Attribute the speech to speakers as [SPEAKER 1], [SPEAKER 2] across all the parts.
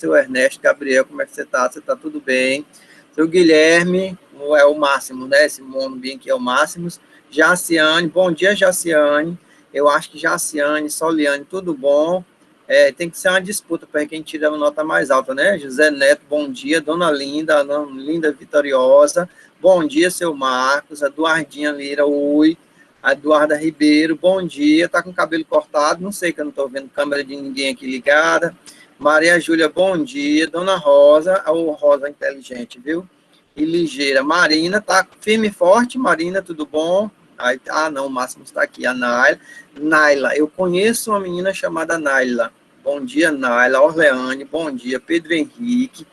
[SPEAKER 1] seu Ernesto, Gabriel, como é que você está? Você está tudo bem? Seu Guilherme, é o Máximo, né? Esse nome bem aqui é o Máximos. Jaciane, bom dia, Jaciane. Eu acho que Jaciane, Soliane, tudo bom? Tem que ser uma disputa para quem tira a nota mais alta, né? José Neto, bom dia. Dona Linda, Linda Vitoriosa, bom dia, seu Marcos. Eduardinha Lira, oi. A Eduarda Ribeiro, bom dia. Tá com o cabelo cortado, não sei que eu não estou vendo câmera de ninguém aqui ligada. Maria Júlia, bom dia. Dona Rosa, o Rosa inteligente, viu? E ligeira. Marina, tá firme e forte. Marina, tudo bom? Não, o Máximo está aqui. A Naila. Naila, eu conheço uma menina chamada Naila. Bom dia, Naila. Orleane, bom dia. Pedro Henrique.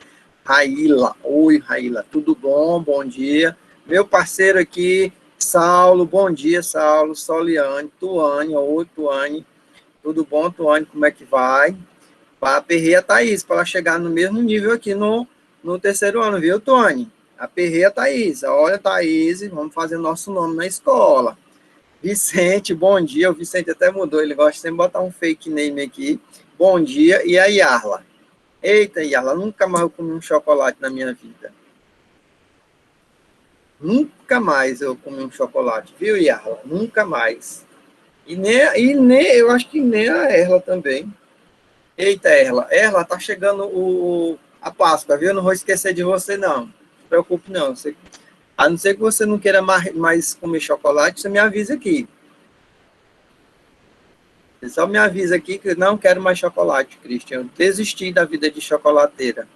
[SPEAKER 1] Raíla, oi, Raíla. Tudo bom? Bom dia. Meu parceiro aqui, Saulo, bom dia, Saulo. Soliane, Tuane, oi, Tuane. Tudo bom, Tuane? Como é que vai? Aperrei a Thaís, para ela chegar no mesmo nível aqui no terceiro ano, viu, Tony? Aperrei a Thaís. Olha, Thaís, vamos fazer nosso nome na escola. Vicente, bom dia. O Vicente até mudou, ele gosta de sempre botar um fake name aqui. Bom dia. E a Yarla? Eita, Yarla, nunca mais eu comi um chocolate na minha vida. Nunca mais eu comi um chocolate, viu, Yarla? Nunca mais. E nem eu acho que nem a Erla também. Eita, Erla, tá chegando a Páscoa, viu? Eu não vou esquecer de você, não. Não se preocupe, não. A não ser que você não queira mais comer chocolate, você me avisa aqui. Você só me avisa aqui que eu não quero mais chocolate, Christian. Eu desisti da vida de chocolateira.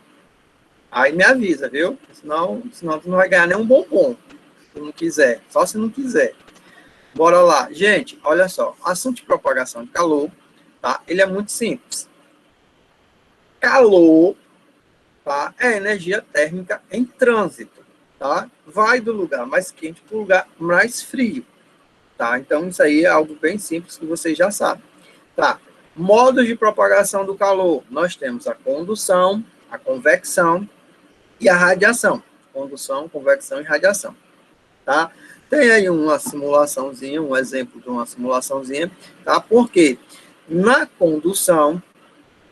[SPEAKER 1] Aí me avisa, viu? Senão tu não vai ganhar nenhum bombom, se não quiser. Só se não quiser. Bora lá. Gente, olha só. Assunto de propagação de calor, tá? Ele é muito simples. Calor, tá? É energia térmica em trânsito, tá? Vai do lugar mais quente para o lugar mais frio, tá? Então, isso aí é algo bem simples que vocês já sabem, tá? Modos de propagação do calor. Nós temos a condução, a convecção e a radiação. Condução, convecção e radiação, tá? Tem aí uma simulaçãozinha, um exemplo de uma simulaçãozinha, tá? Porque na condução,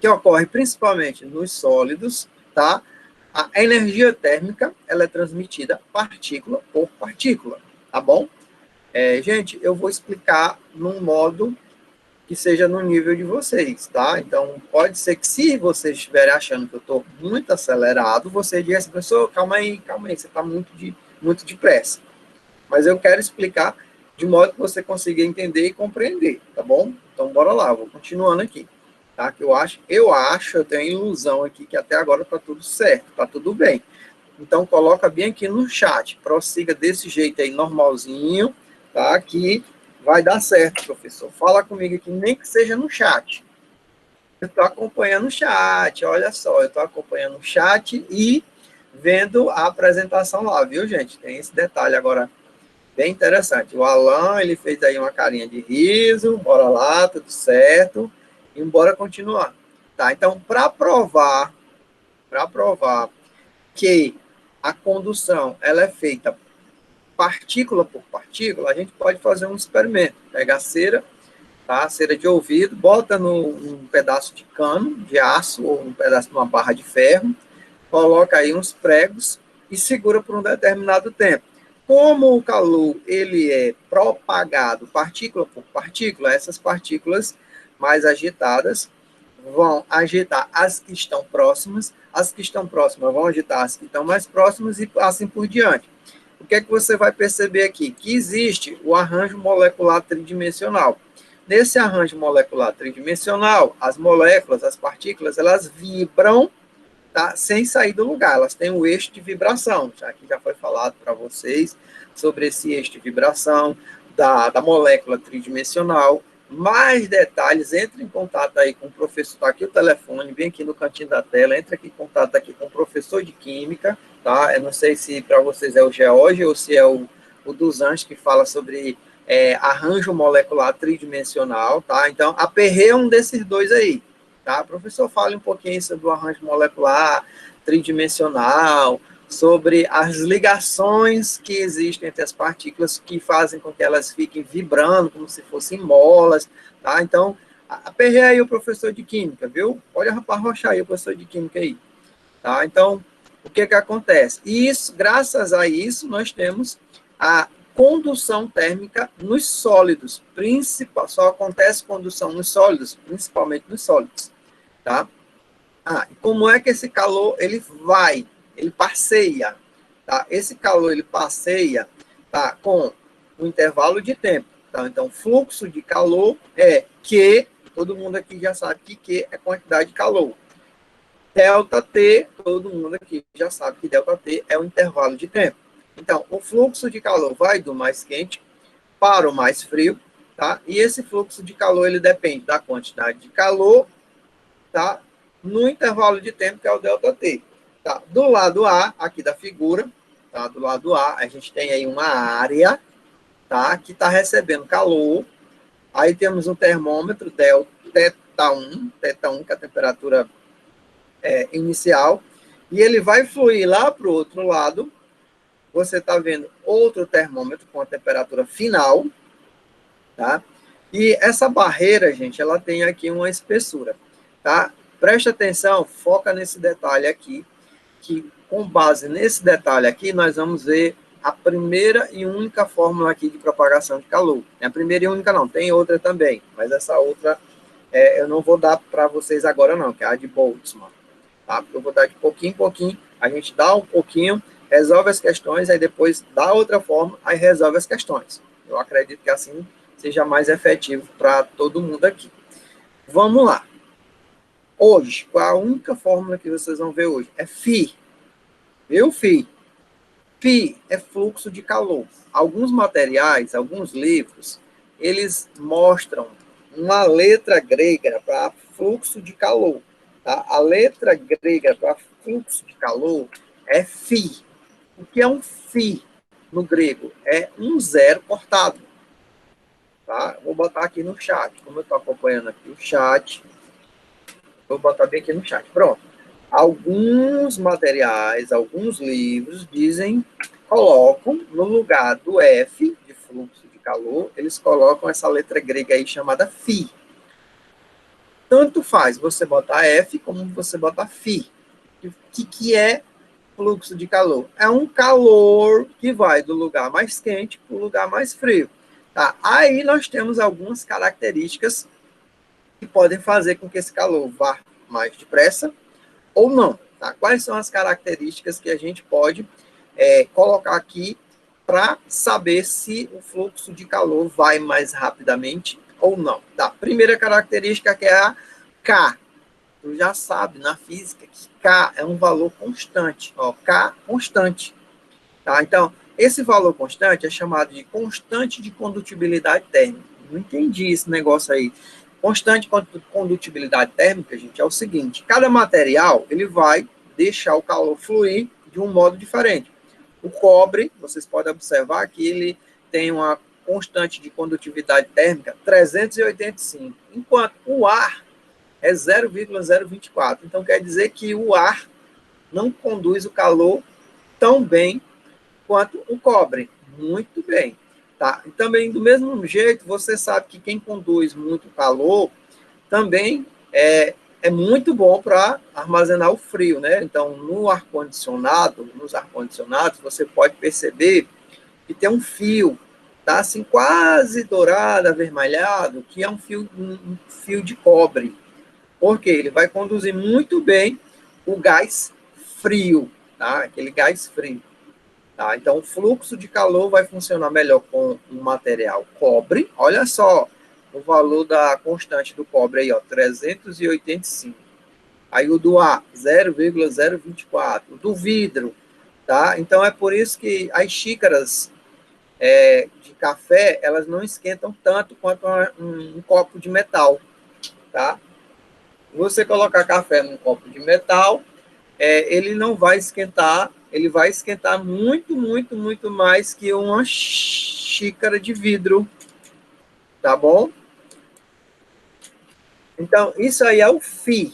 [SPEAKER 1] que ocorre principalmente nos sólidos, tá? A energia térmica, ela é transmitida partícula por partícula, tá bom? Gente, eu vou explicar num modo que seja no nível de vocês, tá? Então, pode ser que se vocês estiverem achando que eu estou muito acelerado, você diga assim, professor, calma aí, você está muito depressa. Mas eu quero explicar de modo que você consiga entender e compreender, tá bom? Então, bora lá, vou continuando aqui. Tá? Que eu tenho a ilusão aqui que até agora está tudo certo, está tudo bem. Então, coloca bem aqui no chat, prossiga desse jeito aí, normalzinho, tá? Que vai dar certo, professor. Fala comigo aqui, nem que seja no chat. Eu estou acompanhando o chat, olha só, eu estou acompanhando o chat e vendo a apresentação lá, viu, gente? Tem esse detalhe agora bem interessante. O Alan, ele fez aí uma carinha de riso, bora lá, tudo certo. E bora continuar. Tá? Então, para provar que a condução ela é feita partícula por partícula, a gente pode fazer um experimento. Pega a cera, tá? Cera de ouvido, bota num pedaço de cano de aço ou um pedaço de uma barra de ferro, coloca aí uns pregos e segura por um determinado tempo. Como o calor ele é propagado partícula por partícula, essas partículas mais agitadas vão agitar as que estão próximas vão agitar as que estão mais próximas e assim por diante. O que é que você vai perceber aqui? Que existe o arranjo molecular tridimensional. Nesse arranjo molecular tridimensional, as moléculas, as partículas, elas vibram, tá, sem sair do lugar, elas têm um eixo de vibração. Aqui já foi falado para vocês sobre esse eixo de vibração da molécula tridimensional. Mais detalhes, entre em contato aí com o professor, está aqui o telefone, bem aqui no cantinho da tela, entre aqui em contato aqui com o professor de Química, tá? Eu não sei se para vocês é o George ou se é o dos Anjos que fala sobre arranjo molecular tridimensional, tá? Então, aperreia um desses dois aí, tá? Professor, fale um pouquinho sobre o arranjo molecular tridimensional, sobre as ligações que existem entre as partículas que fazem com que elas fiquem vibrando como se fossem molas, tá? Então, Aperrei aí o professor de Química, viu? Pode arrochar aí o professor de Química aí. Tá? Então, o que acontece? Isso, graças a isso, nós temos a condução térmica nos sólidos. Só acontece condução nos sólidos, principalmente nos sólidos. Tá? E como é que esse calor ele vai? Ele passeia. Tá? Esse calor ele passeia, tá, com um intervalo de tempo. Tá? Então, fluxo de calor é Q, todo mundo aqui já sabe que Q é quantidade de calor. Delta T, todo mundo aqui já sabe que delta T é o intervalo de tempo. Então, o fluxo de calor vai do mais quente para o mais frio, tá? E esse fluxo de calor, ele depende da quantidade de calor, tá? No intervalo de tempo, que é o delta T. Tá? Do lado A, aqui da figura, tá? Do lado A, a gente tem aí uma área, tá? Que está recebendo calor. Aí temos um termômetro, θ1, que é a temperatura inicial, e ele vai fluir lá para o outro lado. Você está vendo outro termômetro com a temperatura final, tá? E essa barreira, gente, ela tem aqui uma espessura, tá? Preste atenção, foca nesse detalhe aqui, que com base nesse detalhe aqui, nós vamos ver a primeira e única fórmula aqui de propagação de calor. É a primeira e única não, tem outra também, mas essa outra eu não vou dar para vocês agora não, que é a de Boltzmann. Tá? Eu vou dar de pouquinho em pouquinho, a gente dá um pouquinho, resolve as questões, aí depois dá outra forma, aí resolve as questões. Eu acredito que assim seja mais efetivo para todo mundo aqui. Vamos lá. Hoje, qual a única fórmula que vocês vão ver hoje? É Φ. Viu, Φ? Φ é fluxo de calor. Alguns materiais, alguns livros, eles mostram uma letra grega para fluxo de calor. Tá? A letra grega para fluxo de calor é Φ. O que é um Φ no grego? É um zero cortado. Tá? Vou botar aqui no chat. Como eu estou acompanhando aqui o chat, vou botar bem aqui no chat. Pronto. Alguns materiais, alguns livros dizem, colocam no lugar do F, de fluxo de calor, eles colocam essa letra grega aí chamada Φ. Tanto faz você botar F como você botar Φ. O que é fluxo de calor? É um calor que vai do lugar mais quente para o lugar mais frio. Tá? Aí nós temos algumas características que podem fazer com que esse calor vá mais depressa ou não. Tá? Quais são as características que a gente pode colocar aqui para saber se o fluxo de calor vai mais rapidamente ou não? Tá? Primeira característica que é a K. Tu já sabe na física que K é um valor constante. Ó, K constante. Tá? Então, esse valor constante é chamado de constante de condutibilidade térmica. Não entendi esse negócio aí. Constante de condutibilidade térmica, gente, é o seguinte: cada material ele vai deixar o calor fluir de um modo diferente. O cobre, vocês podem observar que ele tem uma constante de condutividade térmica 385, enquanto o ar é 0,024. Então, quer dizer que o ar não conduz o calor tão bem quanto o cobre. Muito bem. Tá? E também, do mesmo jeito, você sabe que quem conduz muito calor também é muito bom para armazenar o frio, né? Então, no ar-condicionado, nos ar-condicionados, você pode perceber que tem um fio, tá assim, quase dourado, avermelhado, que é um fio de cobre. Porque ele vai conduzir muito bem o gás frio, tá? Aquele gás frio. Tá? Então, o fluxo de calor vai funcionar melhor com o material cobre. Olha só o valor da constante do cobre aí, ó, 385. Aí o do ar, 0,024. O do vidro, tá? Então, é por isso que as xícaras de café, elas não esquentam tanto quanto um copo de metal, tá? Você colocar café num copo de metal, ele não vai esquentar, ele vai esquentar muito, muito, muito mais que uma xícara de vidro, tá bom? Então, isso aí é o Φ,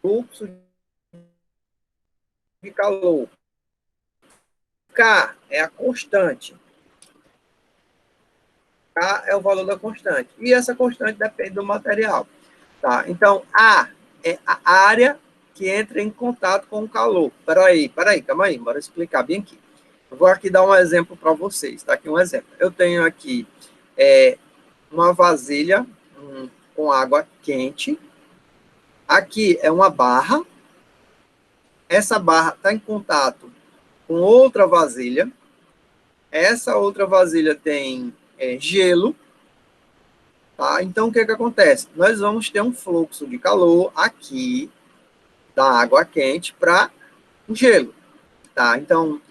[SPEAKER 1] fluxo de calor. K é a constante. K é o valor da constante. E essa constante depende do material. Tá? Então, A é a área que entra em contato com o calor. Peraí, calma aí, bora explicar bem aqui. Eu vou aqui dar um exemplo para vocês, tá? Aqui um exemplo. Eu tenho aqui uma vasilha com água quente. Aqui é uma barra. Essa barra está em contato com outra vasilha. Essa outra vasilha tem gelo. Tá? Então, o que acontece? Nós vamos ter um fluxo de calor aqui da água quente para o gelo. Tá? Então,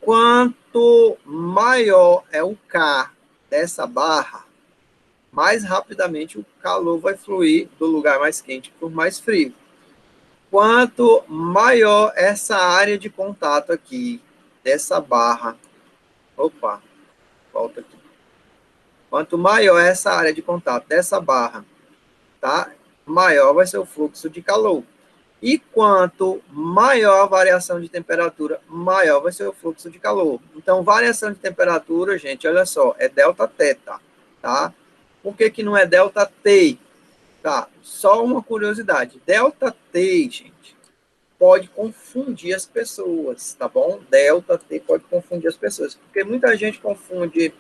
[SPEAKER 1] quanto maior é o K dessa barra, mais rapidamente o calor vai fluir do lugar mais quente para o mais frio. Quanto maior essa área de contato aqui dessa barra, opa, volta aqui. Quanto maior essa área de contato dessa barra, tá? Maior vai ser o fluxo de calor. E quanto maior a variação de temperatura, maior vai ser o fluxo de calor. Então, variação de temperatura, gente, olha só, é delta teta, tá? Por que não é delta T? Tá, só uma curiosidade. Delta T, gente, pode confundir as pessoas, tá bom? Delta T pode confundir as pessoas, porque muita gente confunde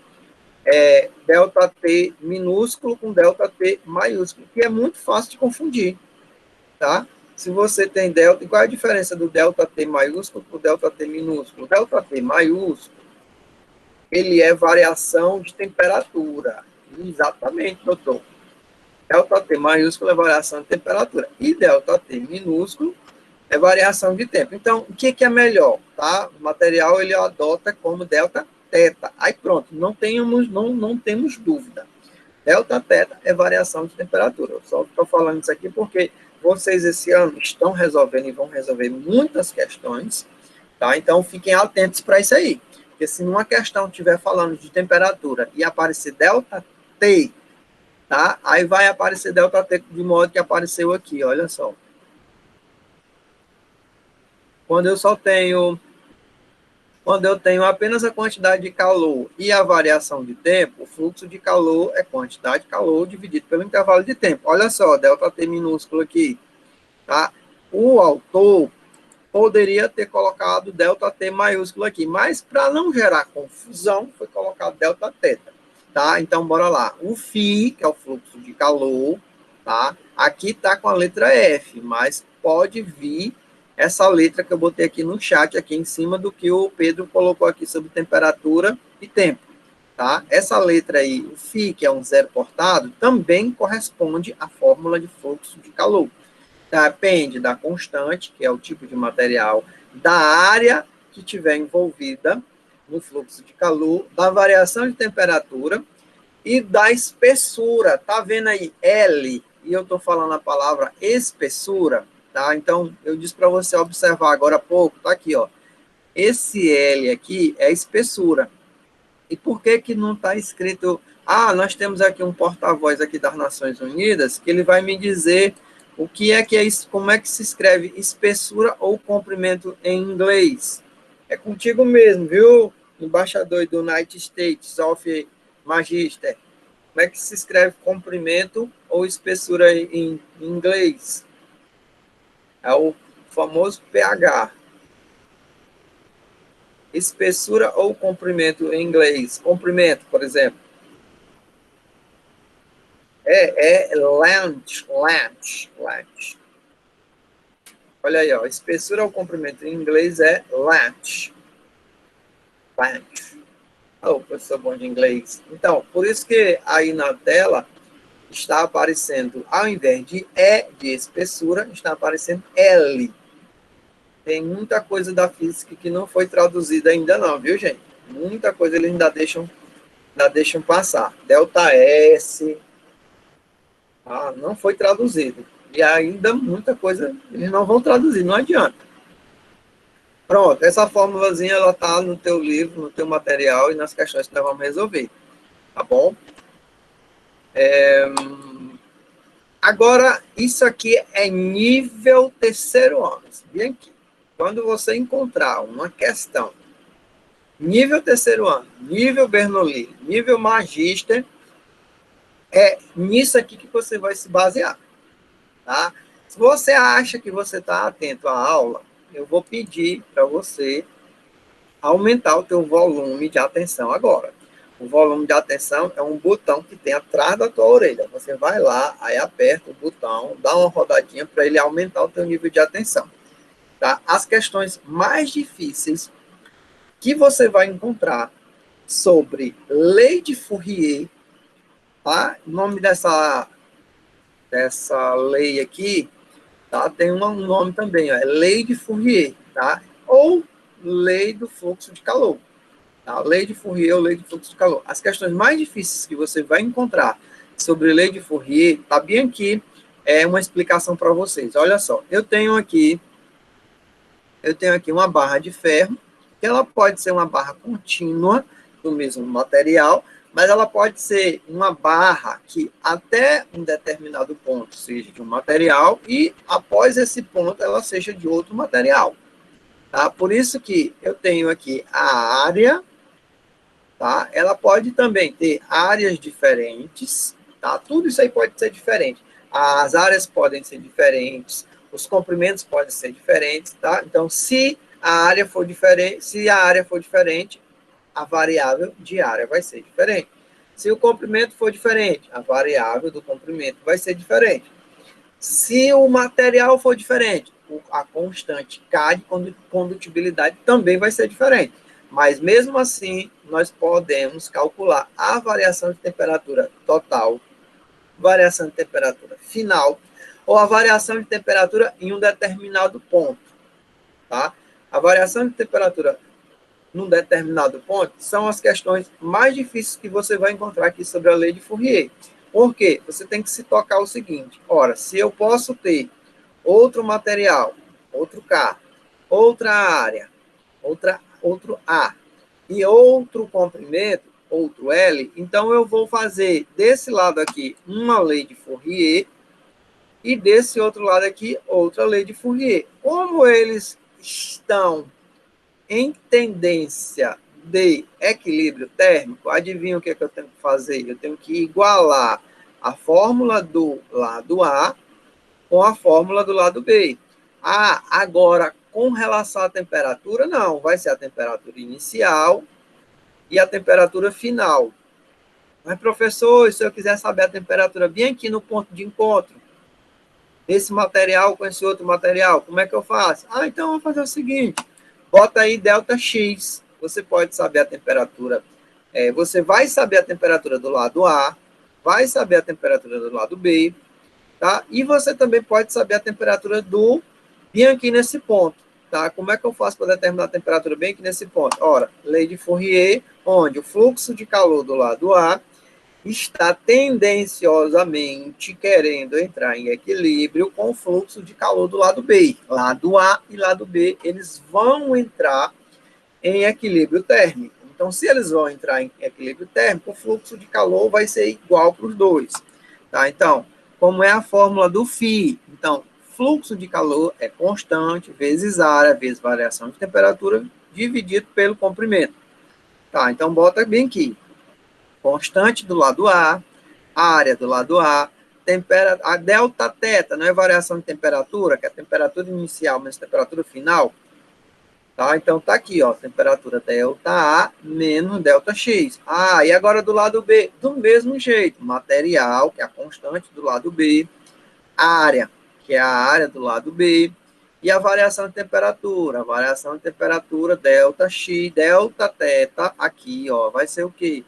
[SPEAKER 1] delta T minúsculo com delta T maiúsculo, que é muito fácil de confundir, tá? Se você tem delta, qual é a diferença do delta T maiúsculo para o delta T minúsculo? O delta T maiúsculo, ele é variação de temperatura. Exatamente, doutor. Delta T maiúsculo é variação de temperatura. E delta T minúsculo é variação de tempo. Então, o que é melhor? Tá? O material ele adota como delta teta. Aí pronto, não temos dúvida. Delta teta é variação de temperatura. Eu só estou falando isso aqui porque vocês esse ano estão resolvendo e vão resolver muitas questões, tá? Então fiquem atentos para isso aí. Porque se numa questão estiver falando de temperatura e aparecer delta T, tá? Aí vai aparecer delta T de modo que apareceu aqui, olha só. Quando eu tenho apenas a quantidade de calor e a variação de tempo, o fluxo de calor é quantidade de calor dividido pelo intervalo de tempo. Olha só, delta T minúsculo aqui, tá? O autor poderia ter colocado delta T maiúsculo aqui, mas para não gerar confusão, foi colocado delta teta, tá? Então, bora lá. O φ, que é o fluxo de calor, tá? Aqui tá com a letra F, mas pode vir essa letra que eu botei aqui no chat, aqui em cima do que o Pedro colocou aqui sobre temperatura e tempo, tá? Essa letra aí, o φ, que é um zero cortado, também corresponde à fórmula de fluxo de calor. Depende da constante, que é o tipo de material, da área que tiver envolvida no fluxo de calor, da variação de temperatura e da espessura. Tá vendo aí L? E eu estou falando a palavra espessura, tá? Então, eu disse para você observar agora há pouco, tá aqui, ó. Esse L aqui é espessura. E por que não está escrito... Ah, nós temos aqui um porta-voz aqui das Nações Unidas, que ele vai me dizer o que é isso, como é que se escreve espessura ou comprimento em inglês. É contigo mesmo, viu? Embaixador do United States of Magister. Como é que se escreve comprimento ou espessura em inglês? É o famoso pH. Espessura ou comprimento em inglês? Comprimento, por exemplo. Length. Olha aí, ó. Espessura ou comprimento em inglês é length. Oh, professor bom de inglês. Então, por isso que aí na tela está aparecendo, ao invés de E de espessura, está aparecendo L. Tem muita coisa da física que não foi traduzida ainda não, viu, gente? Muita coisa eles ainda deixam passar. Delta S, não foi traduzido. E ainda muita coisa eles não vão traduzir, não adianta. Pronto, essa formulazinha ela tá no teu livro, no teu material e nas questões que nós vamos resolver. Tá bom? Agora, isso aqui é nível terceiro ano. Bem aqui. Quando você encontrar uma questão nível terceiro ano, nível Bernoulli, nível Magister, é nisso aqui que você vai se basear, tá? Se você acha que você está atento à aula, eu vou pedir para você aumentar o teu volume de atenção agora. O volume de atenção é um botão que tem atrás da tua orelha. Você vai lá, aí aperta o botão, dá uma rodadinha para ele aumentar o teu nível de atenção. Tá? As questões mais difíceis que você vai encontrar sobre lei de Fourier, tá? O nome dessa lei aqui, tá? Tem um nome também, ó, é lei de Fourier, tá? Ou lei do fluxo de calor. Tá? Lei de Fourier ou lei de fluxo de calor. As questões mais difíceis que você vai encontrar sobre lei de Fourier, tá bem aqui, é uma explicação para vocês. Olha só, eu tenho aqui uma barra de ferro, que ela pode ser uma barra contínua do mesmo material, mas ela pode ser uma barra que até um determinado ponto seja de um material e após esse ponto ela seja de outro material. Tá? Por isso que eu tenho aqui a área, tá? Ela pode também ter áreas diferentes, tá? Tudo isso aí pode ser diferente. As áreas podem ser diferentes, os comprimentos podem ser diferentes, tá? Então, se a área for diferente, a variável de área vai ser diferente. Se o comprimento for diferente, a variável do comprimento vai ser diferente. Se o material for diferente, a constante K de condutibilidade também vai ser diferente. Mas, mesmo assim, nós podemos calcular a variação de temperatura total, variação de temperatura final, ou a variação de temperatura em um determinado ponto. Tá? A variação de temperatura num determinado ponto são as questões mais difíceis que você vai encontrar aqui sobre a lei de Fourier. Por quê? Você tem que se tocar o seguinte: ora, se eu posso ter outro material, outro K, outra área, outro A, e outro comprimento, outro L, então eu vou fazer desse lado aqui uma lei de Fourier e desse outro lado aqui outra lei de Fourier. Como eles estão em tendência de equilíbrio térmico, adivinha o que, é que eu tenho que fazer? Eu tenho que igualar a fórmula do lado A com a fórmula do lado B. Ah, agora, com relação à temperatura, não. Vai ser a temperatura inicial e a temperatura final. Mas, professor, se eu quiser saber a temperatura bem aqui no ponto de encontro, esse material com esse outro material, como é que eu faço? Ah, então vamos fazer o seguinte, bota aí delta X, você pode saber a temperatura, você vai saber a temperatura do lado A, vai saber a temperatura do lado B, tá? E você também pode saber a temperatura do bem aqui nesse ponto, tá? Como é que eu faço para determinar a temperatura bem aqui nesse ponto? Ora, lei de Fourier, onde o fluxo de calor do lado A está tendenciosamente querendo entrar em equilíbrio com o fluxo de calor do lado B. Lado A e lado B, eles vão entrar em equilíbrio térmico. Então, se eles vão entrar em equilíbrio térmico, o fluxo de calor vai ser igual para os dois. Tá? Então, como é a fórmula do Φ? Então, fluxo de calor é constante vezes área, vezes variação de temperatura, dividido pelo comprimento. Tá? Então, bota bem aqui. Constante do lado A, área do lado A, a delta θ, não é variação de temperatura, que é a temperatura inicial menos a temperatura final. Tá? Então, tá aqui, ó, temperatura delta A menos delta X. Ah, e agora do lado B, do mesmo jeito, material, que é a constante do lado B, área, que é a área do lado B, e a variação de temperatura. A variação de temperatura, delta X, delta θ, aqui, ó, vai ser o quê?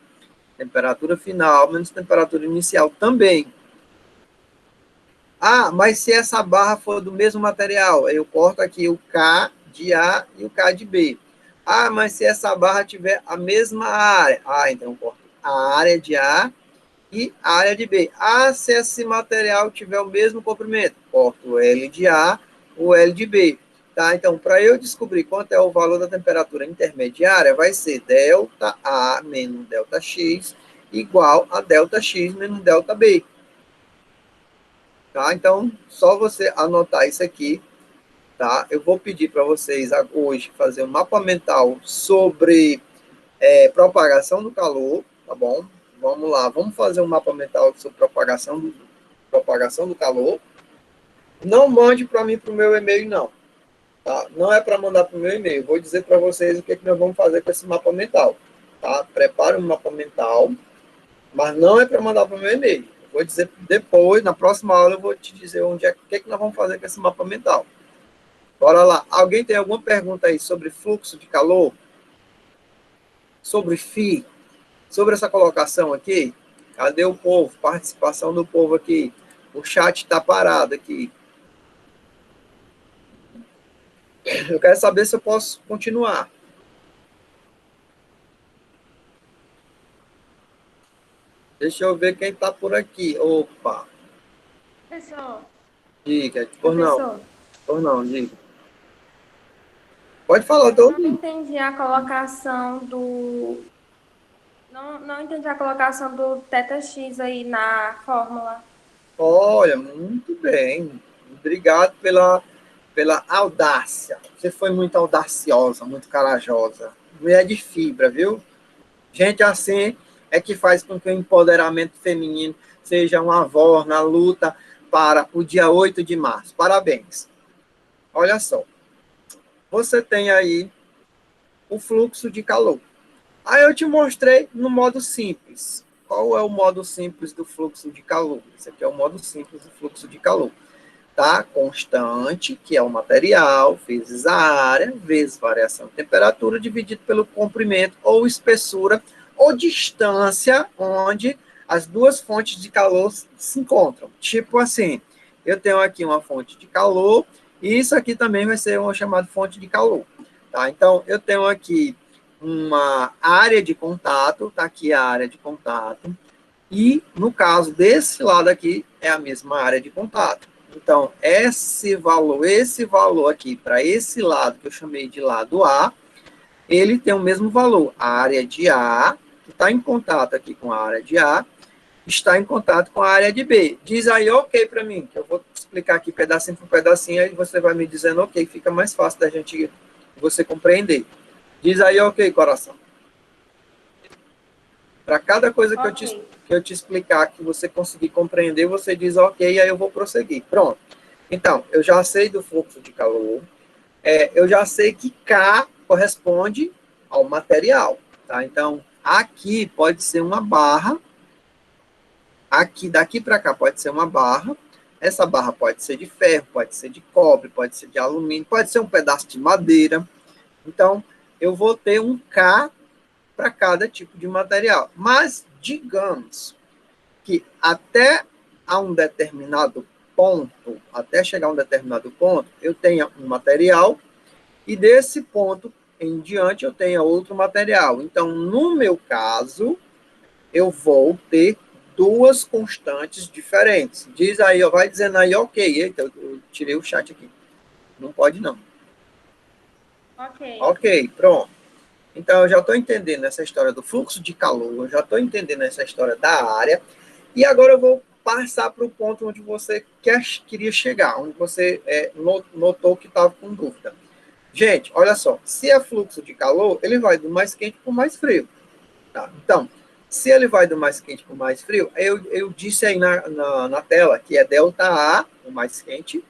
[SPEAKER 1] Temperatura final menos temperatura inicial também. Ah, mas se essa barra for do mesmo material, eu corto aqui o K de A e o K de B. Ah, mas se essa barra tiver a mesma área, então eu corto a área de A e a área de B. Ah, se esse material tiver o mesmo comprimento, corto o L de A, o L de B. Tá? Então, para eu descobrir quanto é o valor da temperatura intermediária, vai ser delta A menos delta X igual a delta X menos delta B. Tá? Então, só você anotar isso aqui. Tá? Eu vou pedir para vocês hoje fazer um mapa mental sobre propagação do calor, tá bom? Vamos lá, vamos fazer um mapa mental sobre propagação do calor. Não mande para mim para o meu e-mail, não. Tá? Não é para mandar para o meu e-mail. Vou dizer para vocês o que nós vamos fazer com esse mapa mental. Tá? Prepare um mapa mental, mas não é para mandar para o meu e-mail. Vou dizer depois, na próxima aula, eu vou te dizer o que nós vamos fazer com esse mapa mental. Bora lá. Alguém tem alguma pergunta aí sobre fluxo de calor? Sobre FI? Sobre essa colocação aqui? Cadê o povo? Participação do povo aqui. O chat está parado aqui. Eu quero saber se eu posso continuar. Deixa eu ver quem está por aqui. Opa.
[SPEAKER 2] Professor.
[SPEAKER 1] Diga.
[SPEAKER 2] Professor.
[SPEAKER 1] Por não, diga. Pode falar,
[SPEAKER 2] Eu não entendi a colocação do... Não entendi a colocação do θx aí na fórmula.
[SPEAKER 1] Olha, muito bem. Obrigado pela audácia. Você foi muito audaciosa, muito corajosa. Mulher de fibra, viu? Gente assim é que faz com que o empoderamento feminino seja uma voz na luta para o dia 8 de março. Parabéns. Olha só. Você tem aí o fluxo de calor. Aí eu te mostrei no modo simples. Qual é o modo simples do fluxo de calor? Esse aqui é o modo simples do fluxo de calor. Tá? Constante, que é o material, vezes a área, vezes variação de temperatura, dividido pelo comprimento ou espessura ou distância onde as duas fontes de calor se encontram. Tipo assim, eu tenho aqui uma fonte de calor e isso aqui também vai ser uma chamada fonte de calor. Tá? Então, eu tenho aqui uma área de contato, tá aqui a área de contato, e no caso desse lado aqui é a mesma área de contato. Então, esse valor aqui para esse lado, que eu chamei de lado A, ele tem o mesmo valor. A área de A, que está em contato aqui com a área de A, está em contato com a área de B. Diz aí ok para mim, que eu vou explicar aqui pedacinho por pedacinho, aí você vai me dizendo ok, fica mais fácil da gente, você compreender. Diz aí ok, coração. Para cada coisa que eu te explicar, que você conseguir compreender, você diz ok, aí eu vou prosseguir. Pronto. Então, eu já sei do fluxo de calor, eu já sei que K corresponde ao material. Tá? Então, aqui pode ser uma barra, aqui daqui para cá pode ser uma barra, essa barra pode ser de ferro, pode ser de cobre, pode ser de alumínio, pode ser um pedaço de madeira. Então, eu vou ter um K para cada tipo de material. Mas, digamos que até a um determinado ponto, até chegar a um determinado ponto, eu tenha um material e desse ponto em diante eu tenha outro material. Então, no meu caso, eu vou ter duas constantes diferentes. Diz aí, vai dizendo aí, ok. Eita, eu tirei o chat aqui. Não pode, não.
[SPEAKER 2] Ok.
[SPEAKER 1] Ok, pronto. Então, eu já estou entendendo essa história do fluxo de calor, eu já estou entendendo essa história da área, e agora eu vou passar para o ponto onde você queria chegar, onde você notou que estava com dúvida. Gente, olha só, se é fluxo de calor, ele vai do mais quente para o mais frio. Tá? Então, se ele vai do mais quente para o mais frio, eu disse aí na tela que é ΔA, o mais quente,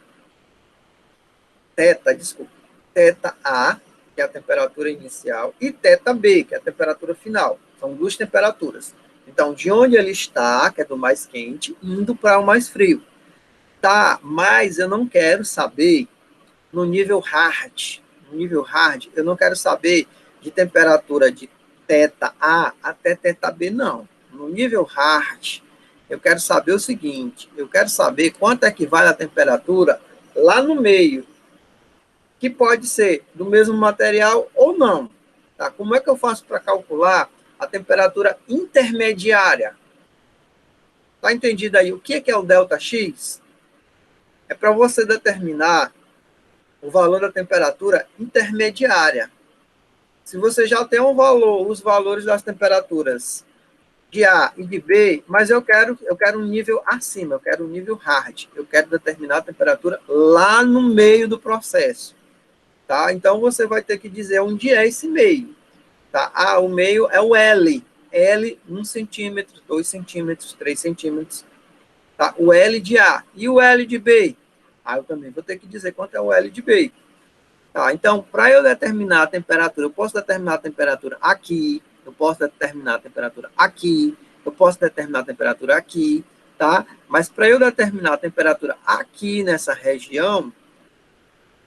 [SPEAKER 1] θA, que é a temperatura inicial, e θB, que é a temperatura final. São duas temperaturas. Então, de onde ele está, que é do mais quente, indo para o mais frio. Tá, mas eu não quero saber no nível hard. No nível hard, eu não quero saber de temperatura de θA até θB, não. No nível hard, eu quero saber o seguinte, eu quero saber quanto é que vale a temperatura lá no meio, que pode ser do mesmo material ou não. Tá? Como é que eu faço para calcular a temperatura intermediária? Tá entendido aí o que é o ΔX? É para você determinar o valor da temperatura intermediária. Se você já tem um valor, os valores das temperaturas de A e de B, mas eu quero um nível acima, eu quero um nível hard, eu quero determinar a temperatura lá no meio do processo. Tá? Então, você vai ter que dizer onde é esse meio. Tá? Ah, o meio é o L. L, 1 centímetro, 2 centímetros, 3 centímetros. Tá? O L de A. E o L de B? Ah, eu também vou ter que dizer quanto é o L de B. Tá? Então, para eu determinar a temperatura, eu posso determinar a temperatura aqui, eu posso determinar a temperatura aqui, eu posso determinar a temperatura aqui, tá? Mas para eu determinar a temperatura aqui nessa região,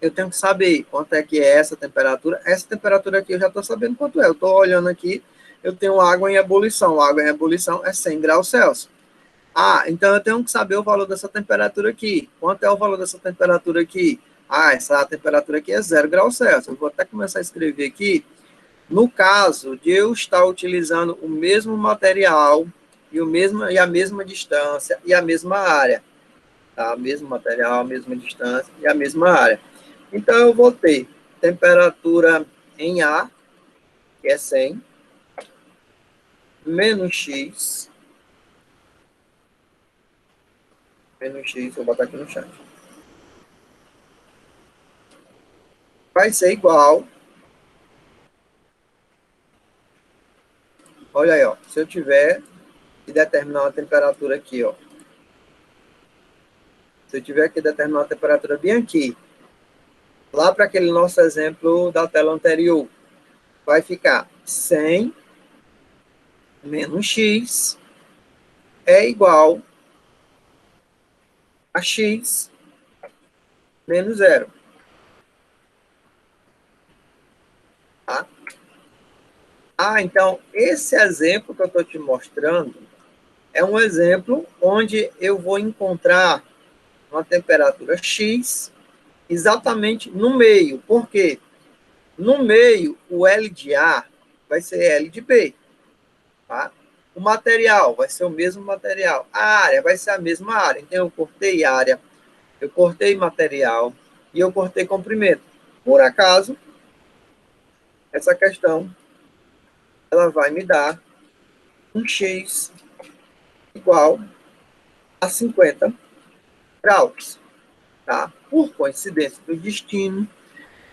[SPEAKER 1] eu tenho que saber quanto é que é essa temperatura. Essa temperatura aqui eu já estou sabendo quanto é. Eu estou olhando aqui, eu tenho água em ebulição. A água em ebulição é 100 graus Celsius. Ah, então eu tenho que saber o valor dessa temperatura aqui. Quanto é o valor dessa temperatura aqui? Ah, essa temperatura aqui é 0 graus Celsius. Eu vou até começar a escrever aqui. No caso de eu estar utilizando o mesmo material e a mesma distância e a mesma área. Tá? Mesmo material, a mesma distância e a mesma área. Então, eu vou ter temperatura em A, que é 100, menos X, vou botar aqui no chat. Vai ser igual, olha aí, ó, se eu tiver que determinar uma temperatura aqui, ó. Se eu tiver que determinar uma temperatura bem aqui, lá para aquele nosso exemplo da tela anterior, vai ficar 100 menos X é igual a X menos 0. Tá? Ah, então, esse exemplo que eu estou te mostrando é um exemplo onde eu vou encontrar uma temperatura X exatamente no meio. Por quê? No meio, o L de A vai ser L de B. Tá? O material vai ser o mesmo material. A área vai ser a mesma área. Então, eu cortei área, eu cortei material e eu cortei comprimento. Por acaso, essa questão ela vai me dar um X igual a 50 graus. Tá? Por coincidência do destino,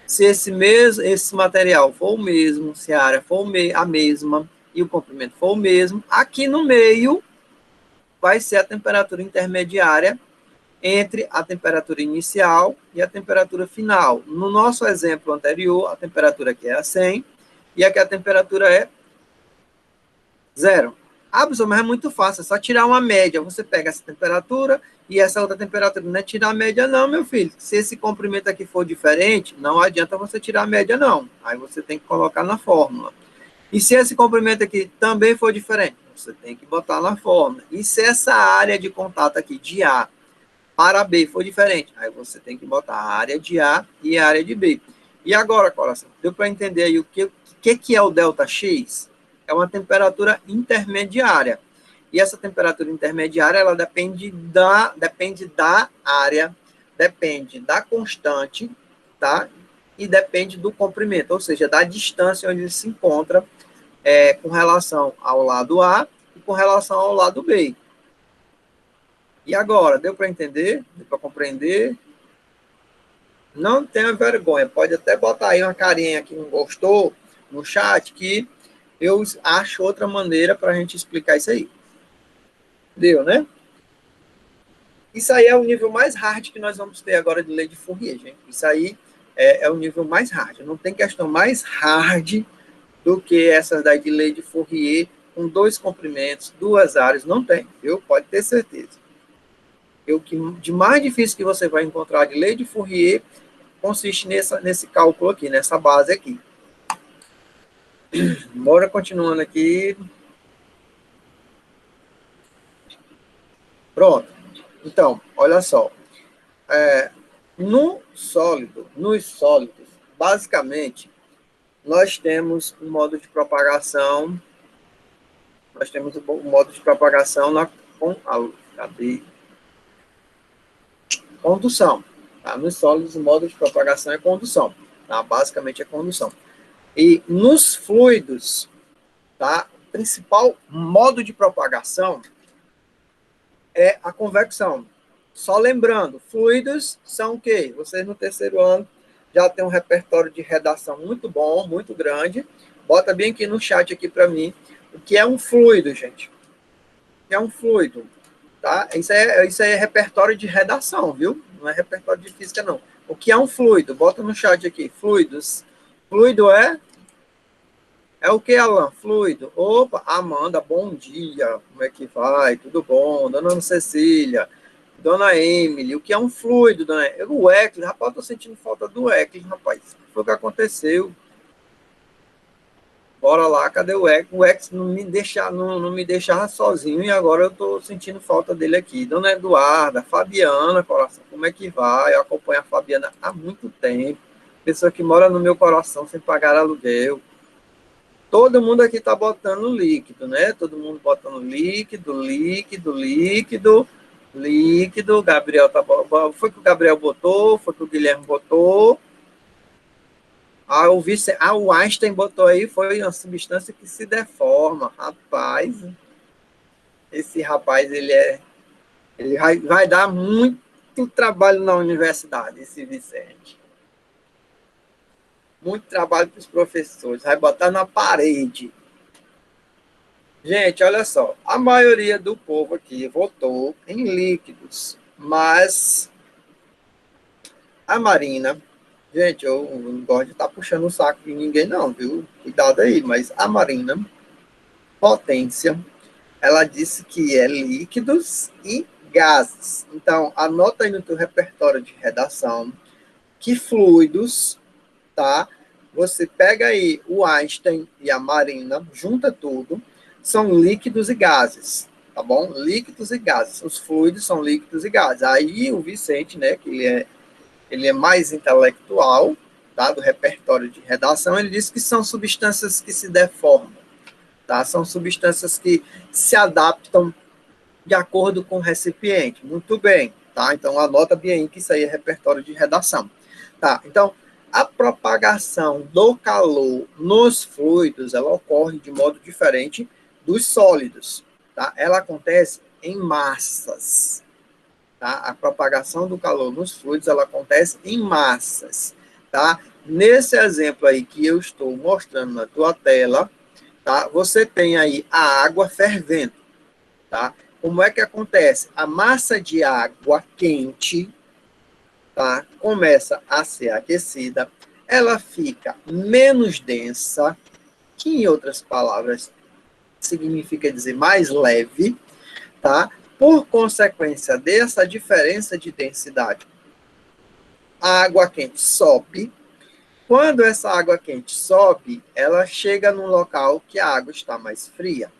[SPEAKER 1] se esse material for o mesmo, se a área for a mesma e o comprimento for o mesmo, aqui no meio vai ser a temperatura intermediária entre a temperatura inicial e a temperatura final. No nosso exemplo anterior, a temperatura aqui é a 100 e aqui a temperatura é 0. Ah, professor, mas é muito fácil, é só tirar uma média. Você pega essa temperatura e essa outra temperatura. Não é tirar a média não, meu filho. Se esse comprimento aqui for diferente, não adianta você tirar a média não. Aí você tem que colocar na fórmula. E se esse comprimento aqui também for diferente, você tem que botar na fórmula. E se essa área de contato aqui de A para B for diferente, aí você tem que botar a área de A e a área de B. E agora, coração, deu para entender aí o que é o ΔX? É uma temperatura intermediária. E essa temperatura intermediária, ela depende da área, depende da constante, tá? E depende do comprimento, ou seja, da distância onde ele se encontra com relação ao lado A e com relação ao lado B. E agora, deu para entender? Deu para compreender? Não tenha vergonha, pode até botar aí uma carinha que não gostou no chat, que eu acho outra maneira para a gente explicar isso aí. Deu, né? Isso aí é o nível mais hard que nós vamos ter agora de lei de Fourier, gente. Isso aí é o nível mais hard. Não tem questão mais hard do que essas daí de lei de Fourier, com 2 comprimentos, 2 áreas, não tem, viu? Pode ter certeza. O que de mais difícil que você vai encontrar de lei de Fourier consiste nesse cálculo aqui, nessa base aqui. Bora continuando aqui. Pronto. Então, olha só. Nos sólidos, basicamente, nós temos um modo de propagação. Nós temos o modo de propagação condução. Tá? Nos sólidos, o modo de propagação é condução. Tá? Basicamente é condução. E nos fluidos, tá? O principal modo de propagação é a convecção. Só lembrando, fluidos são o quê? Vocês no terceiro ano já têm um repertório de redação muito bom, muito grande, Bota bem aqui no chat aqui para mim o que é um fluido, gente. O que é um fluido, tá? Isso é repertório de redação, viu? Não é repertório de física, não. O que é um fluido? Bota no chat aqui. Fluidos. Fluido é o que, Alan? Fluido. Opa, Amanda, bom dia. Como é que vai? Tudo bom? Dona Ana Cecília, Dona Emily. O que é um fluido, dona Emily? O Eclis, rapaz, eu tô sentindo falta do Eclis, rapaz. O que foi que aconteceu? Bora lá, cadê o Eclis? O Eclis não me deixava sozinho e agora eu tô sentindo falta dele aqui. Dona Eduarda, Fabiana, coração, como é que vai? Eu acompanho a Fabiana há muito tempo. Pessoa que mora no meu coração sem pagar aluguel. Todo mundo aqui está botando líquido, né? Todo mundo botando líquido, líquido, líquido, líquido. Gabriel tá foi que o Gabriel botou, foi que o Guilherme botou. O Einstein botou aí, foi uma substância que se deforma. Rapaz, esse rapaz, ele vai dar muito trabalho na universidade, esse Vicente. Muito trabalho para os professores. Vai botar na parede. Gente, olha só, a maioria do povo aqui votou em líquidos, mas a Marina, gente, eu não gosto de estar puxando o saco de ninguém não, viu? Cuidado aí, mas a Marina, Potência, ela disse que é líquidos e gases. Então, anota aí no teu repertório de redação que fluidos, tá? Você pega aí o Einstein e a Marina, junta tudo, são líquidos e gases, tá bom? Líquidos e gases. Os fluidos são líquidos e gases. Aí o Vicente, né, que ele é mais intelectual, tá, do repertório de redação, ele diz que são substâncias que se deformam, tá? São substâncias que se adaptam de acordo com o recipiente. Muito bem, tá? Então anota bem aí que isso aí é repertório de redação. Tá, então a propagação do calor nos fluidos, ela ocorre de modo diferente dos sólidos, tá? Ela acontece em massas, tá? A propagação do calor nos fluidos, ela acontece em massas, tá? Nesse exemplo aí que eu estou mostrando na tua tela, tá? Você tem aí a água fervendo, tá? Como é que acontece? A massa de água quente, tá, começa a ser aquecida, ela fica menos densa, que em outras palavras significa dizer mais leve, tá? Por consequência dessa diferença de densidade, a água quente sobe. Quando essa água quente sobe, ela chega num local que a água está mais fria.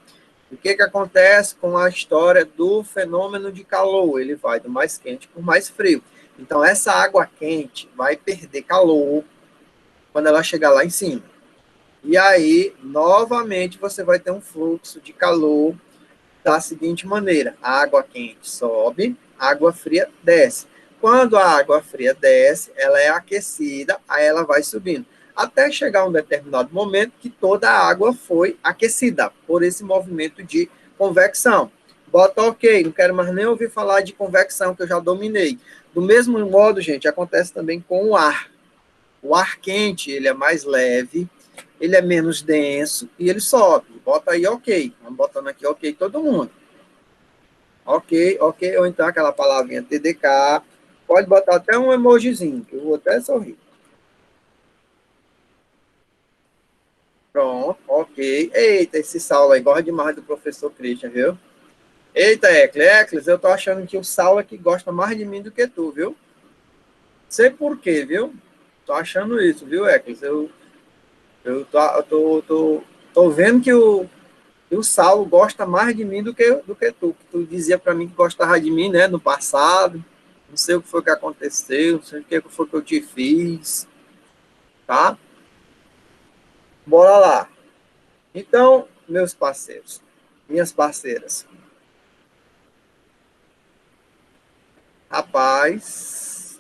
[SPEAKER 1] O que acontece com a história do fenômeno de calor? Ele vai do mais quente para o mais frio. Então, essa água quente vai perder calor quando ela chegar lá em cima. E aí, novamente, você vai ter um fluxo de calor da seguinte maneira. A água quente sobe, a água fria desce. Quando a água fria desce, ela é aquecida, aí ela vai subindo. Até chegar um determinado momento que toda a água foi aquecida por esse movimento de convecção. Bota ok, não quero mais nem ouvir falar de convecção, que eu já dominei. Do mesmo modo, gente, acontece também com o ar. O ar quente, ele é mais leve, ele é menos denso e ele sobe. Bota aí ok. Vamos botando aqui ok todo mundo. Ok, ok, ou então aquela palavrinha TDK. Pode botar até um emojizinho, que eu vou até sorrir. Pronto, ok. Eita, esse Saulo aí gosta demais do professor Christian, viu? Eita, Ecles, eu tô achando que o Saulo é que gosta mais de mim do que tu, viu? Sei por quê, viu? Tô achando isso, viu, Ecles? Tô vendo que o Saulo gosta mais de mim do que tu. Tu dizia para mim que gostava de mim, né, no passado. Não sei o que foi que aconteceu, não sei o que foi que eu te fiz, tá? Bora lá. Então, meus parceiros, minhas parceiras, rapaz,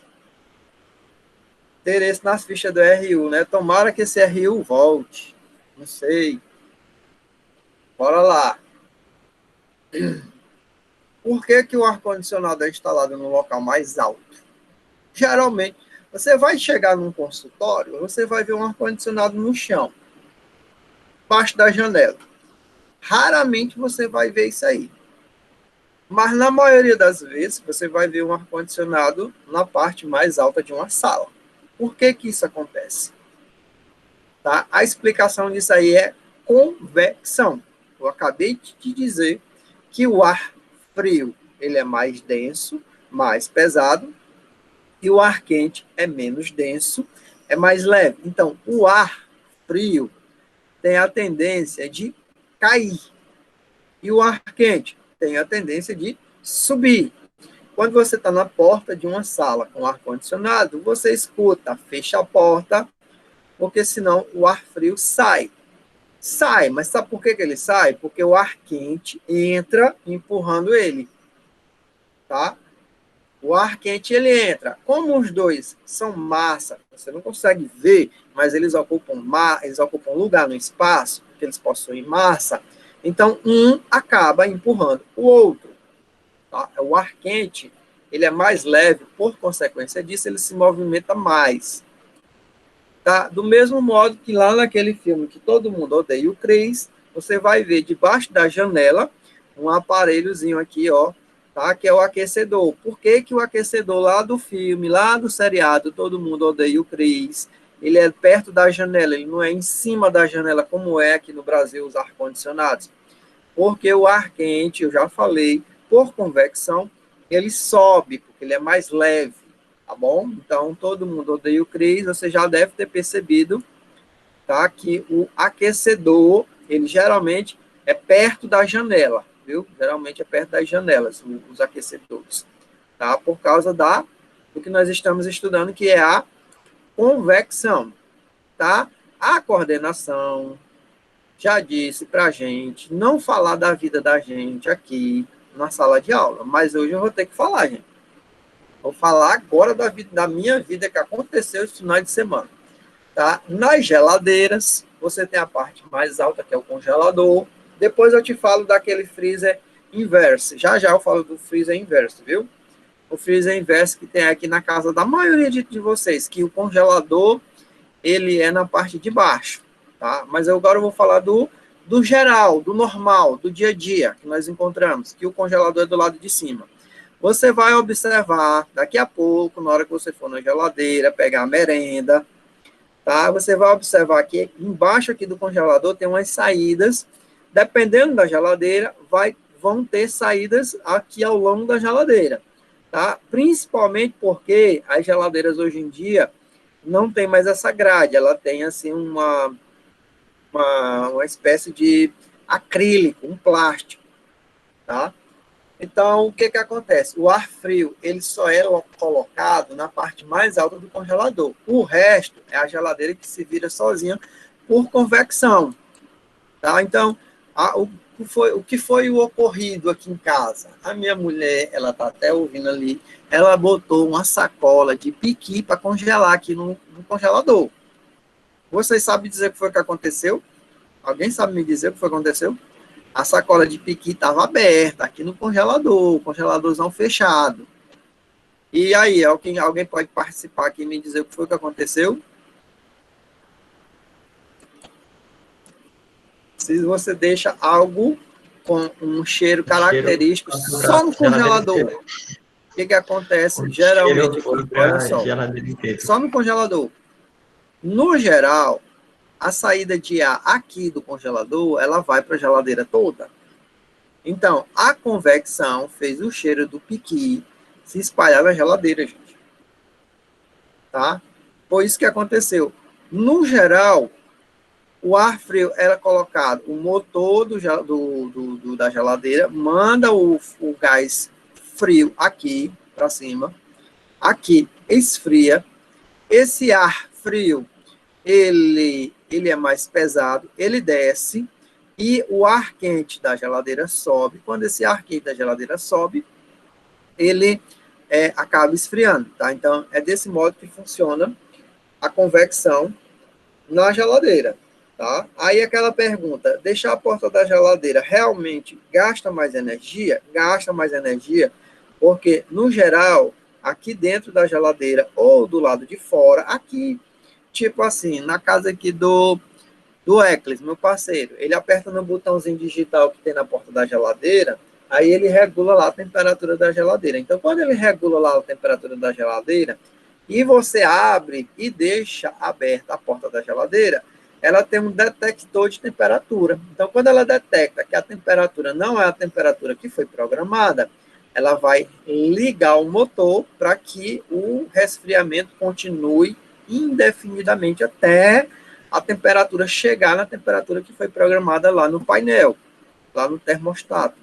[SPEAKER 1] interesse nas fichas do RU, né? Tomara que esse RU volte. Não sei. Bora lá. Por que que o ar-condicionado é instalado no local mais alto? Geralmente, você vai chegar num consultório, você vai ver um ar-condicionado no chão. debaixo da janela. Raramente você vai ver isso aí. Mas na maioria das vezes, você vai ver um ar-condicionado na parte mais alta de uma sala. Por que que isso acontece? Tá? A explicação disso aí é convecção. Eu acabei de te dizer que o ar frio ele é mais denso, mais pesado, e o ar quente é menos denso, é mais leve. Então, o ar frio tem a tendência de cair, e o ar quente tem a tendência de subir. Quando você está na porta de uma sala com ar-condicionado, você escuta, fecha a porta, porque senão o ar frio sai. Sai, mas sabe por que que ele sai? Porque o ar quente entra empurrando ele, tá? O ar quente, ele entra. Como os dois são massa, você não consegue ver, mas eles ocupam lugar no espaço, porque eles possuem massa, então um acaba empurrando o outro. Tá? O ar quente, ele é mais leve, por consequência disso, ele se movimenta mais. Tá? Do mesmo modo que lá naquele filme que todo mundo odeia o Chris, você vai ver debaixo da janela um aparelhozinho aqui, ó, tá? Que é o aquecedor. Por que que o aquecedor lá do filme, lá do seriado, todo mundo odeia o Chris, ele é perto da janela, ele não é em cima da janela como é aqui no Brasil os ar-condicionados? Porque o ar quente, eu já falei, por convecção, ele sobe, porque ele é mais leve, tá bom? Então, todo mundo odeia o Chris, você já deve ter percebido, tá? Que o aquecedor, ele geralmente é perto da janela, viu? Geralmente é perto das janelas, os aquecedores, tá? Por causa do que nós estamos estudando, que é a convecção, tá? A coordenação já disse para a gente não falar da vida da gente aqui na sala de aula, mas hoje eu vou ter que falar, gente. Vou falar agora da minha vida que aconteceu esse final de semana. Tá? Nas geladeiras, você tem a parte mais alta, que é o congelador. Depois eu te falo daquele freezer inverso. Já já eu falo do freezer inverso, viu? O freezer inverso que tem aqui na casa da maioria de vocês, que o congelador, ele é na parte de baixo, tá? Mas agora eu vou falar do geral, do normal, do dia a dia que nós encontramos, que o congelador é do lado de cima. Você vai observar daqui a pouco, na hora que você for na geladeira, pegar a merenda, tá? Você vai observar que embaixo aqui do congelador tem umas saídas, dependendo da geladeira, vão ter saídas aqui ao longo da geladeira, tá? Principalmente porque as geladeiras hoje em dia não tem mais essa grade, ela tem assim uma espécie de acrílico, um plástico, tá? Então, o que que acontece? O ar frio, ele só é colocado na parte mais alta do congelador. O resto é a geladeira que se vira sozinha por convecção, tá? Então, o que foi o ocorrido aqui em casa? A minha mulher, ela tá até ouvindo ali, ela botou uma sacola de piqui para congelar aqui no congelador. Vocês sabem dizer o que foi que aconteceu? Alguém sabe me dizer o que foi que aconteceu? A sacola de piqui estava aberta aqui no congelador, congeladorzão fechado. E aí, alguém pode participar aqui e me dizer o que foi que aconteceu? Se você deixa algo com um cheiro característico só no congelador, o que acontece? Geralmente, olha só, só no congelador. No geral, a saída de ar aqui do congelador, ela vai para a geladeira toda. Então, a convecção fez o cheiro do piqui se espalhar na geladeira, gente. Tá? Foi isso que aconteceu. No geral, o ar frio era colocado, o motor da geladeira manda o gás frio aqui para cima, aqui esfria. Esse ar frio, ele é mais pesado, ele desce, e o ar quente da geladeira sobe. Quando esse ar quente da geladeira sobe, ele acaba esfriando, tá? Então, é desse modo que funciona a convecção na geladeira, tá? Aí aquela pergunta, deixar a porta da geladeira realmente gasta mais energia? Gasta mais energia, porque, no geral, aqui dentro da geladeira ou do lado de fora, aqui, tipo assim, na casa aqui do do Eclis, meu parceiro. Ele aperta no botãozinho digital que tem na porta da geladeira, aí ele regula lá a temperatura da geladeira. Então, quando ele regula lá a temperatura da geladeira, e você abre e deixa aberta a porta da geladeira, ela tem um detector de temperatura. Então, quando ela detecta que a temperatura não é a temperatura que foi programada, ela vai ligar o motor para que o resfriamento continue indefinidamente até a temperatura chegar na temperatura que foi programada lá no painel, lá no termostato.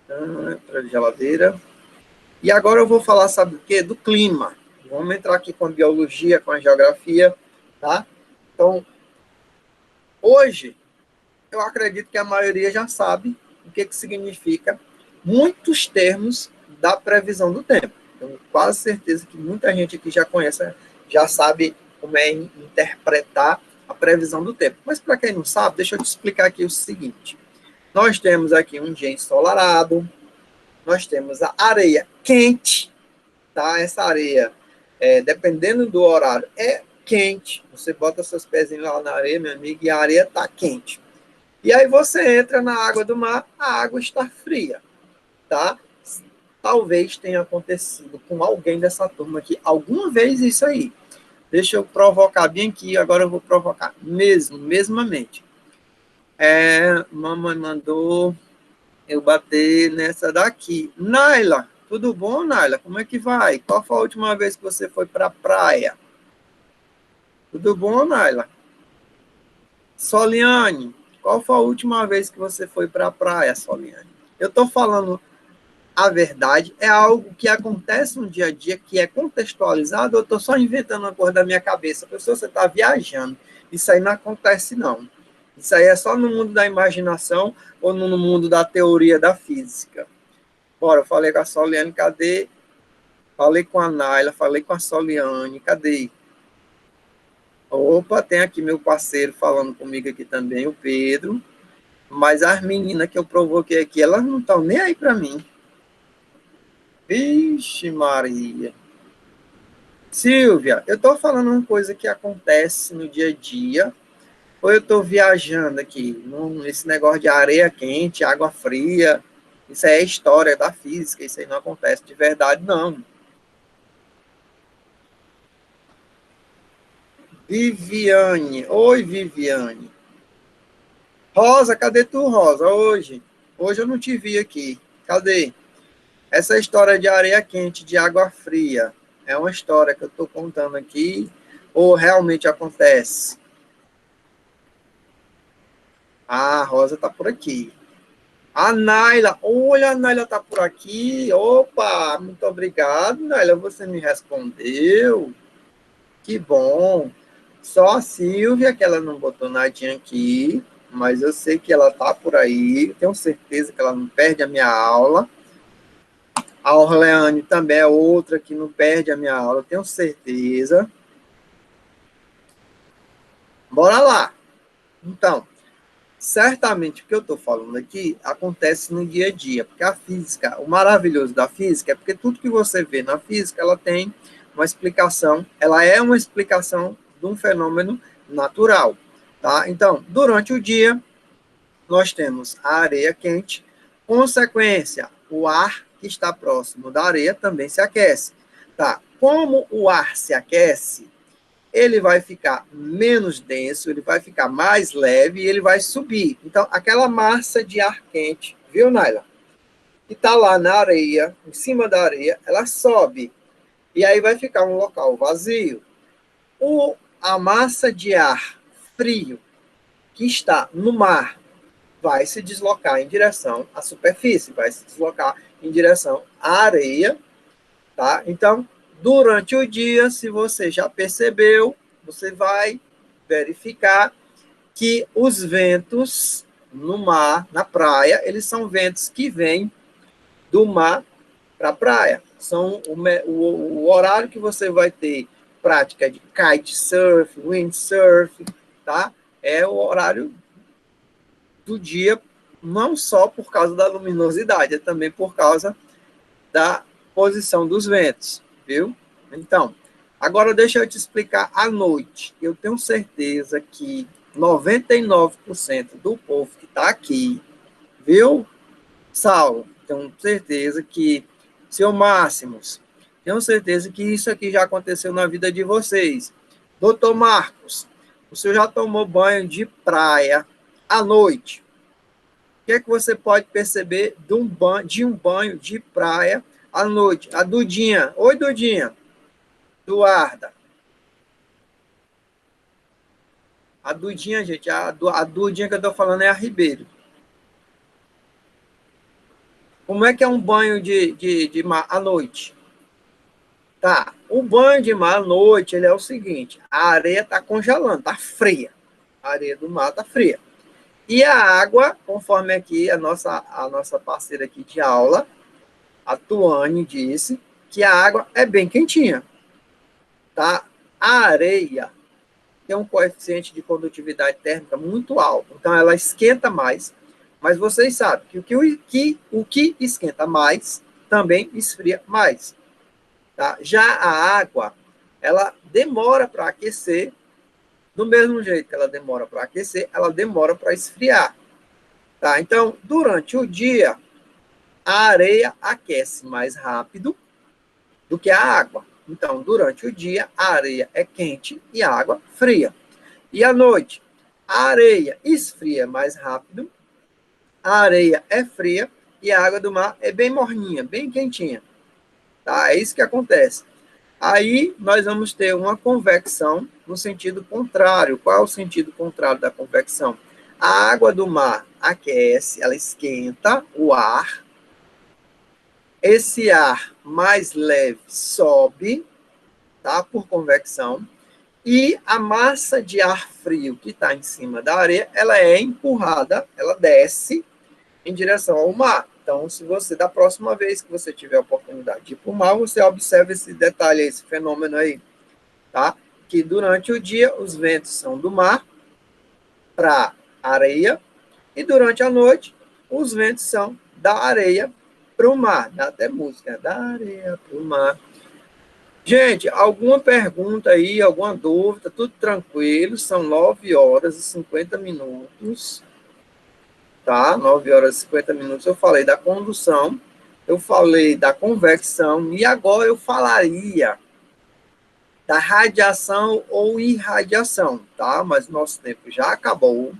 [SPEAKER 1] Para a geladeira. E agora eu vou falar, sabe o quê? Do clima. Vamos entrar aqui com a biologia, com a geografia, tá? Então, hoje, eu acredito que a maioria já sabe o que significa muitos termos da previsão do tempo. Tenho quase certeza que muita gente aqui já conhece, já sabe como é interpretar a previsão do tempo. Mas para quem não sabe, deixa eu te explicar aqui o seguinte. Nós temos aqui um dia ensolarado, nós temos a areia quente, tá? Essa areia, dependendo do horário, é quente. Você bota seus pezinhos lá na areia, meu amigo, e a areia está quente. E aí você entra na água do mar, a água está fria, tá? Talvez tenha acontecido com alguém dessa turma aqui alguma vez isso aí. Deixa eu provocar bem aqui, agora eu vou provocar mesmamente. Mamãe mandou eu bater nessa daqui. Naila, tudo bom, Naila? Como é que vai? Qual foi a última vez que você foi para a praia? Tudo bom, Naila? Soliane, qual foi a última vez que você foi para a praia, Soliane? Eu estou falando a verdade, é algo que acontece no dia a dia, que é contextualizado, eu estou só inventando uma coisa da minha cabeça. Pessoa, você está viajando. Isso aí não acontece, não. Isso aí é só no mundo da imaginação ou no mundo da teoria da física. Bora, eu falei com a Soliane, cadê? Falei com a Naila, falei com a Soliane, cadê? Opa, tem aqui meu parceiro falando comigo aqui também, o Pedro. Mas as meninas que eu provoquei aqui, elas não estão nem aí para mim. Vixe Maria. Silvia, eu estou falando uma coisa que acontece no dia a dia, ou eu estou viajando aqui, nesse negócio de areia quente, água fria, isso aí é história da física, isso aí não acontece de verdade, não. Viviane, oi Viviane. Rosa, cadê tu, Rosa, hoje? Hoje eu não te vi aqui, cadê? Essa história de areia quente, de água fria, é uma história que eu estou contando aqui, ou realmente acontece? Ah, a Rosa está por aqui. A Naila, olha, a Naila está por aqui. Opa, muito obrigado, Naila, você me respondeu. Que bom. Só a Silvia, que ela não botou nadinha aqui, mas eu sei que ela está por aí. Tenho certeza que ela não perde a minha aula. A Orleane também é outra que não perde a minha aula, tenho certeza. Bora lá. Então, certamente o que eu estou falando aqui acontece no dia a dia, porque a física, o maravilhoso da física é porque tudo que você vê na física, ela tem uma explicação, ela é uma explicação de um fenômeno natural, tá? Então, durante o dia, nós temos a areia quente, consequência, o ar que está próximo da areia também se aquece, tá? Como o ar se aquece, ele vai ficar menos denso, ele vai ficar mais leve e ele vai subir. Então, aquela massa de ar quente, viu, Naila? Que está lá na areia, em cima da areia, ela sobe. E aí vai ficar um local vazio. A massa de ar frio que está no mar vai se deslocar em direção à superfície, vai se deslocar em direção à areia, tá? Então, durante o dia, se você já percebeu, você vai verificar que os ventos no mar, na praia, eles são ventos que vêm do mar para a praia. São o horário que você vai ter prática de kitesurf, windsurf, tá? É o horário do dia, não só por causa da luminosidade, é também por causa da posição dos ventos, viu? Então, Agora, deixa eu te explicar à noite. Eu tenho certeza que 99% do povo que está aqui, viu, Saulo? Tenho certeza que, seu Máximos, tenho certeza que isso aqui já aconteceu na vida de vocês. Doutor Marcos, o senhor já tomou banho de praia à noite? O que é que você pode perceber de um banho de praia à noite? A Dudinha. Oi, Dudinha. Eduarda. A Dudinha, gente, a Dudinha que eu estou falando é a Ribeiro. Como é que é um banho de mar à noite? Tá, o banho de mar à noite, ele é o seguinte, a areia está congelando, está fria. A areia do mar está fria. E a água, conforme aqui a nossa parceira aqui de aula, a Tuane, disse que a água é bem quentinha. Tá? A areia tem um coeficiente de condutividade térmica muito alto, então ela esquenta mais, mas vocês sabem que o que esquenta mais também esfria mais. Tá? Já a água, ela demora para aquecer, do mesmo jeito que ela demora para aquecer, ela demora para esfriar. Tá? Então, durante o dia, a areia aquece mais rápido do que a água. Então, durante o dia, a areia é quente e a água fria. E à noite, a areia esfria mais rápido, a areia é fria e a água do mar é bem morninha, bem quentinha. Tá? É isso que acontece. Aí nós vamos ter uma convecção no sentido contrário. Qual é o sentido contrário da convecção? A água do mar aquece, ela esquenta o ar. Esse ar mais leve sobe, tá? Por convecção. E a massa de ar frio que está em cima da areia, ela é empurrada, ela desce em direção ao mar. Então, se você, da próxima vez que você tiver a oportunidade de ir para o mar, você observa esse detalhe, esse fenômeno aí, tá? Que durante o dia, os ventos são do mar para a areia, e durante a noite, os ventos são da areia para o mar. Dá até música, da areia para o mar. Gente, alguma pergunta aí, alguma dúvida? Tudo tranquilo, são 9 horas e 50 minutos. Tá? 9 horas e 50 minutos. Eu falei da condução, eu falei da convecção, e agora eu falaria da radiação ou irradiação, tá? Mas nosso tempo já acabou,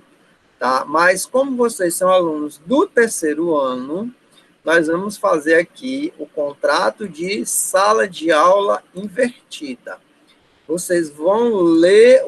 [SPEAKER 1] tá? Mas como vocês são alunos do terceiro ano, nós vamos fazer aqui o contrato de sala de aula invertida. Vocês vão ler